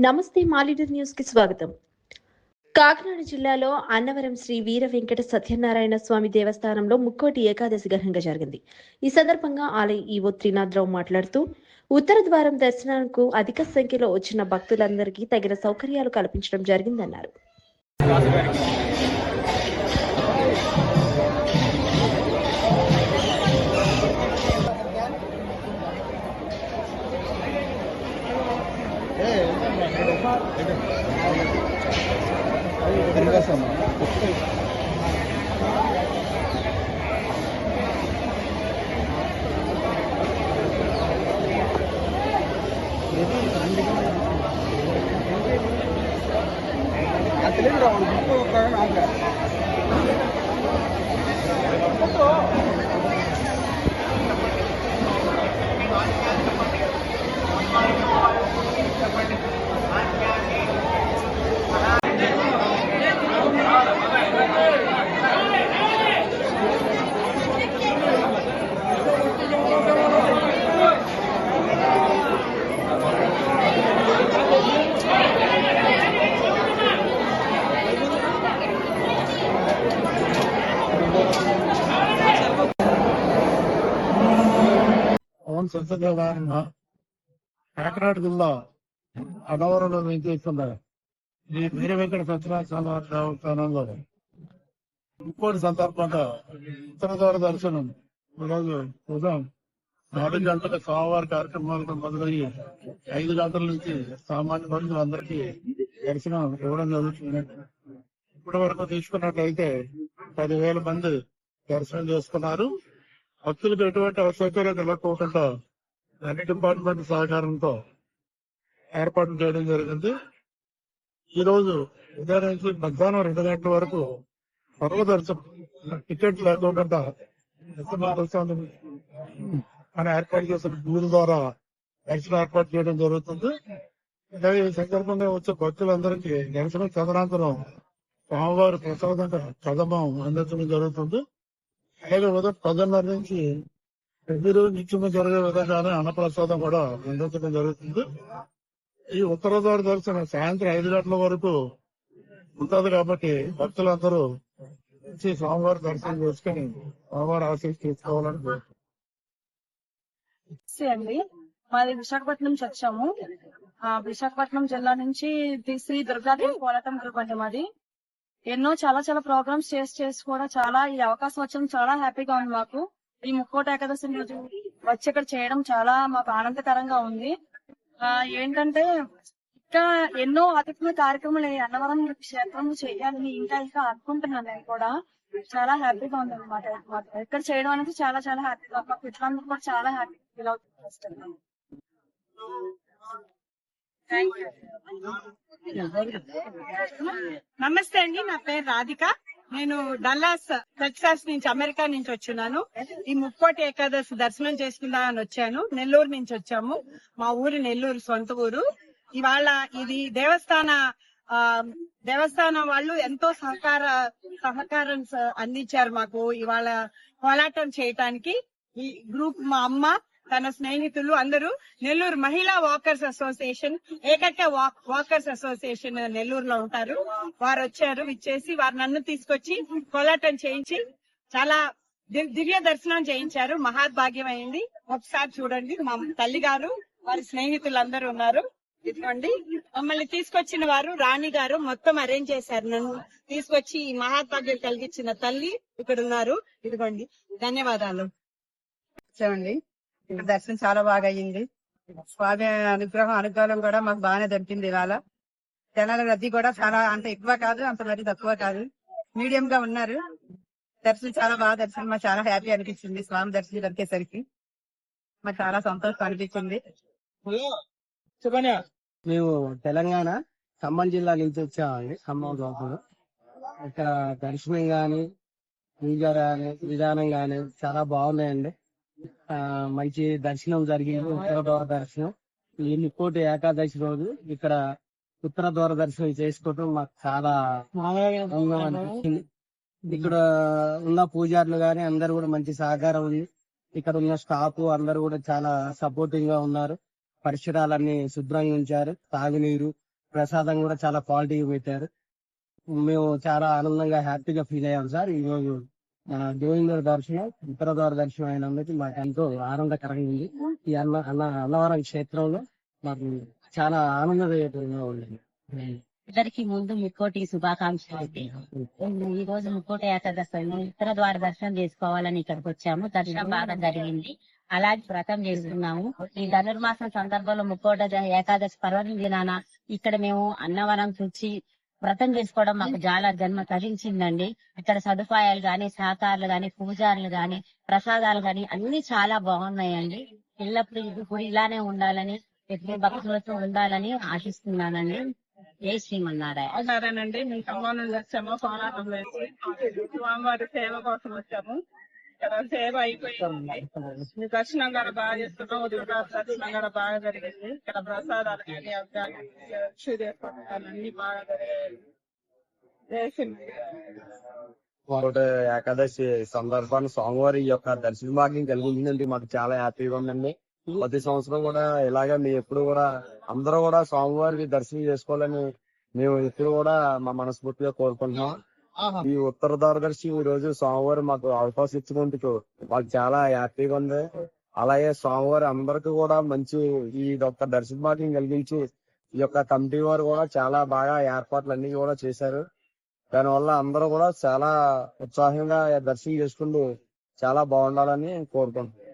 నమస్తే మాలీడర్ న్యూస్ కి స్వాగతం. కాకినాడ జిల్లాలో అన్నవరం శ్రీ వీర వెంకట సత్యనారాయణ స్వామి దేవస్థానంలో ముక్కోటి ఏకాదశి ఘనంగా జరిగింది. ఈ సందర్భంగా ఆలయ ఈవో త్రినాథరావు మాట్లాడుతూ ఉత్తర ద్వారం దర్శనానికి అధిక సంఖ్యలో వచ్చిన భక్తులందరికీ తగిన సౌకర్యాలు కల్పించడం జరిగిందన్నారు. కాకినాడ జిల్లా అన్నవరంలో వెంకటేశ్వర ఈ వీర వెంకట సత్యనారాయణ దేవస్థానంలో ముక్కోటి సందర్భంగా ఉత్తర ద్వార దర్శనం ఈరోజు ఉదయం 4 గంటల స్వామివారి కార్యక్రమాలతో మొదలయ్యి 5 గంటల నుంచి సామాన్య భక్తులు అందరికీ దర్శనం ఇవ్వడం జరుగుతుంది. ఇప్పటి వరకు తీసుకున్నట్లయితే 10,000 మంది దర్శనం చేసుకున్నారు. భక్తులకు ఎటువంటి అసౌకర్యం కలగకుండా అన్ని డిపార్ట్మెంట్ సహకారంతో ఏర్పాట్లు చేయడం జరిగింది. ఈ రోజు ఉదయం నుంచి మధ్యాహ్నం 2 గంటల వరకు సర్వదర్శనం టికెట్ లేకుండా మన ఏర్పాటు చేసిన బూత్ ద్వారా దర్శనం ఏర్పాటు చేయడం జరుగుతుంది. అలాగే ఈ సందర్భంగా వచ్చే భక్తులందరికీ దర్శనం తదనంతరం స్వామివారి ప్రసాదంగా కదమం అందించడం జరుగుతుంది. అలాగే ఉదయం 10:30 నుంచి ప్రతిరోజు నిత్యంగా జరిగే విధంగానే అన్నప్రసాదం కూడా అందించడం జరుగుతుంది. ఈ ఉత్తర ద్వార దర్శనం సాయంత్రం 5 గంటల వరకు ఉంటుంది కాబట్టి భక్తులందరూ వచ్చి స్వామివారి దర్శనం చేసుకుని స్వామివారి ఆశీస్సు తీసుకోవాలని కోరుతున్నాను. అండి మాది విశాఖపట్నం నుంచి వచ్చాము. విశాఖపట్నం జిల్లా నుంచి శ్రీ దుర్గాదేవి కోలాటం గ్రూప్ అంటే మాది. ఎన్నో చాలా ప్రోగ్రామ్స్ చేసి కూడా చాలా ఈ అవకాశం వచ్చడం చాలా హ్యాపీగా ఉంది మాకు. ఈ ముక్కోటి ఏకాదశి రోజు వచ్చి ఇక్కడ చేయడం చాలా మాకు ఆనందకరంగా ఉంది. ఏంటంటే ఇంకా ఎన్నో అతిథుల కార్యక్రమాలు అన్నవరం క్షేత్రంలో చేయాలని ఇంకా అనుకుంటున్నాను. నేను కూడా చాలా హ్యాపీగా ఉంది అనమాట. ఇక్కడ చేయడం అనేది చాలా హ్యాపీగా మా పిల్లలందరూ కూడా చాలా హ్యాపీ ఫీల్ అవుతుంది. నమస్తే అండి, నా పేరు రాధిక. నేను డల్లాస్ టెక్సాస్ నుంచి అమెరికా నుంచి వచ్చున్నాను. ఈ ముక్కోటి ఏకాదశి దర్శనం చేసుకుందామని వచ్చాను. నెల్లూరు నుంచి వచ్చాము. మా ఊరు నెల్లూరు, సొంత ఊరు. ఇవాళ ఇది దేవస్థానం వాళ్ళు ఎంతో సహకారం అందించారు మాకు. ఇవాళ కోలాటం చేయటానికి ఈ గ్రూప్ మా అమ్మ, తన స్నేహితులు అందరూ నెల్లూరు మహిళా వాకర్స్ అసోసియేషన్, ఏకైక వాకర్స్ అసోసియేషన్ నెల్లూరులో ఉంటారు. వారు వచ్చారు. ఇచ్చేసి వారు నన్ను తీసుకొచ్చి కోలాటం చేయించి చాలా దివ్య దర్శనం చేయించారు. మహాద్భాగ్యం అయింది. ఒకసారి చూడండి, మా తల్లి గారు వారి స్నేహితులు అందరూ ఉన్నారు. ఇదిగోండి, మమ్మల్ని తీసుకొచ్చిన వారు రాణి గారు మొత్తం అరేంజ్ చేశారు. నన్ను తీసుకొచ్చి ఈ మహాద్భాగ్యం కలిగించిన తల్లి ఇక్కడ ఉన్నారు. ఇదిగోండి, ధన్యవాదాలు. వచ్చామండి. ఇక్కడ దర్శనం చాలా బాగా అయ్యింది. స్వామి అనుగ్రహం కూడా మాకు బాగానే దొరికింది. ఇవాళ జనాల రద్దీ కూడా చాలా అంత ఎక్కువ కాదు, అంత మరి తక్కువ కాదు, మీడియం గా ఉన్నారు. దర్శనం చాలా బాగా దర్శనం మాకు చాలా హ్యాపీ అనిపించింది. స్వామి దర్శనం దొరికేసరికి మాకు చాలా సంతోషం అనిపించింది. మేము తెలంగాణ ఖమ్మం జిల్లా నుంచి వచ్చామండి. ఖమ్మం లోపల ఇక్కడ దర్శనం గాని పూజ గాని విధానం గాని చాలా బాగున్నాయండి. మంచి దర్శనం జరిగింది. ఉత్తర ద్వార దర్శనం ఈ ముక్కోటి ఏకాదశి రోజు ఇక్కడ ఉత్తర ద్వార దర్శనం చేసుకోవడం మాకు చాలా ఆనందంగా అనిపించింది. ఇక్కడ ఉన్న పూజారులు గాని అందరు కూడా మంచి సహకారం ఉంది. ఇక్కడ ఉన్న స్టాఫ్ అందరు కూడా చాలా సపోర్టింగ్ గా ఉన్నారు. పరిసరాలన్నీ శుభ్రంగా ఉంచారు. తాగునీరు ప్రసాదం కూడా చాలా క్వాలిటీ పెట్టారు. మేము చాలా ఆనందంగా హ్యాపీగా ఫీల్ అయ్యాం సార్. ఈ రోజు గోవింద దర్శనం ఇతర ద్వార దర్శనం అయినందుకు మాకు ఎంతో ఆనందకరంగా ఉంది. ఈ అన్నవరం క్షేత్రంలో మాకు చాలా ఆనందదాయకంగా ఉంది. ఇద్దరికి ముందు ముక్కోటి శుభాకాంక్షలు. ఈ రోజు ముక్కోటి ఏకాదశి ఇతర ద్వార దర్శనం చేసుకోవాలని ఇక్కడికి వచ్చాము. దర్శనం బాగా జరిగింది. అలాగే వ్రతం చేసుకున్నాము. ఈ ధనుర్మాసం సందర్భంలో ముక్కోటి ఏకాదశి పర్వదిన దినాన ఇక్కడ మేము అన్నవరం చూచి వ్రతం చేసుకోవడం మాకు చాలా జన్మ తరించిందండి. ఇక్కడ సదుపాయాలు గాని, సహకారాలు గాని, పూజారులు గాని, ప్రసాదాలు గాని అన్ని చాలా బాగున్నాయండి. ఎల్లప్పుడూ ఇప్పుడు ఇలానే ఉండాలని, ఎప్పుడు భక్తులతో ఉండాలని ఆశిస్తున్నానండి. జై శ్రీమన్నారాయణ. అండి మేము ఖమ్మం నుండి వచ్చాము. కోలాటం వేసి స్వామివారి సేవ కోసం వచ్చాము. ఇక్కడ సేవ అయిపోయింది. దర్శనం కూడా బాగా చేస్తున్నాం. ఉదయం దర్శనం కూడా బాగా జరిగింది. ఇక్కడ ప్రసాదాలు కానీ అన్ని బాగా జరిగాయి. ఏకాదశి సందర్భాన్ని స్వామివారి యొక్క దర్శన భాగ్యం కలిగిందండి. మాకు చాలా హ్యాపీగా ఉందండి. ప్రతి సంవత్సరం కూడా ఇలాగే మేము ఎప్పుడు కూడా అందరూ కూడా స్వామివారికి దర్శనం చేసుకోవాలని మేము ఎప్పుడు కూడా మా మనస్ఫూర్తిగా కోరుకుంటున్నాం. ఈ ఉత్తర దూరదర్శి ఈ రోజు స్వామివారు మాకు అవకాశం ఇచ్చినందుకు మాకు చాలా హ్యాపీగా ఉంది. అలాగే స్వామివారి అందరికీ కూడా మంచి ఈ యొక్క దర్శన భాగ్యం కలిగించి ఈ యొక్క కమిటీ వారు కూడా చాలా బాగా ఏర్పాట్లు అన్ని కూడా చేశారు. దానివల్ల అందరూ కూడా చాలా ఉత్సాహంగా దర్శనం చేసుకుంటూ చాలా బాగుండాలని కోరుకుంటున్నాం.